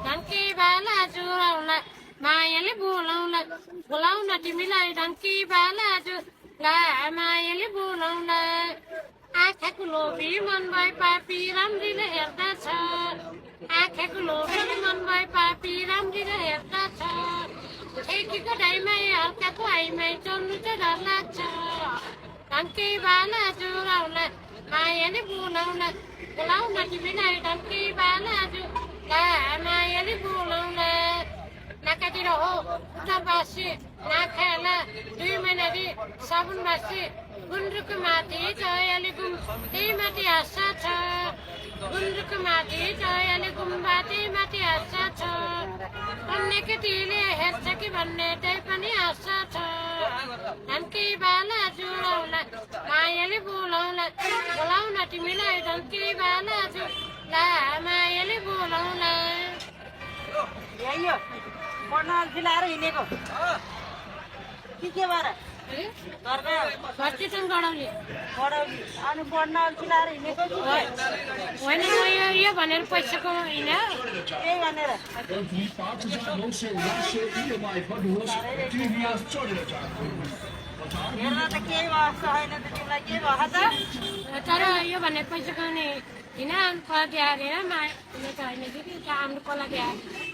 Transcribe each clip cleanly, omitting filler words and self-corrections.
Donkey बाला जुराउला मायाले बोलाउला बोलाउन तिमीलाई डङ्की बाला जुला मायाले बोलाउला आँखाको लोभी मन भए पापी राम्रीले हेर्दछ आँखाको लोभी मन भए पापी राम्रीले हेर्दछ ठेकीको डाइमै हल्काको आइमै चल्नु चाहिँ डर लाग्छ डङ्की बाला जुराउला मायाले बोलाउला बोलाउन तिमीलाई डङ्की बाला जुला मायाले बोलाउला नाकातिर हो उता बासी नाखाला 2 महिनारी साबुन बासी गुन्द्रुकको माथि चयाले गुम त्यही माथि हाँस्छ छ गुन्द्रुकको माथि चयाले गुम्बा त्यही माथि हाँस्छ छ भन्ने केटीले हेर्छ कि भन्ने त्यही पनि हाँस्छ छ डङ्की बाला जुराउला मायाले बोलाउला बोलाउन तिमीलाई डङ्की बाला जुला मायाले बोलाउला पढ्न अल्छी लाएर हिँडेको के भएर भर्तीसँग गडाउने पढाउने अनि पढ्न अल्छी लाएर हिँडेको होइन म यो भनेर पैसाको होइन त्यही भनेर हेर्न त केही अवस्था छैन त तिमीलाई के भएको छ तर यो भनेर पैसाको नि होइन खोला दिएर होइन मा त होइन दिदी हाम्रो खोला दिएर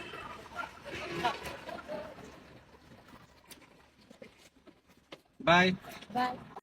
Bye. बाई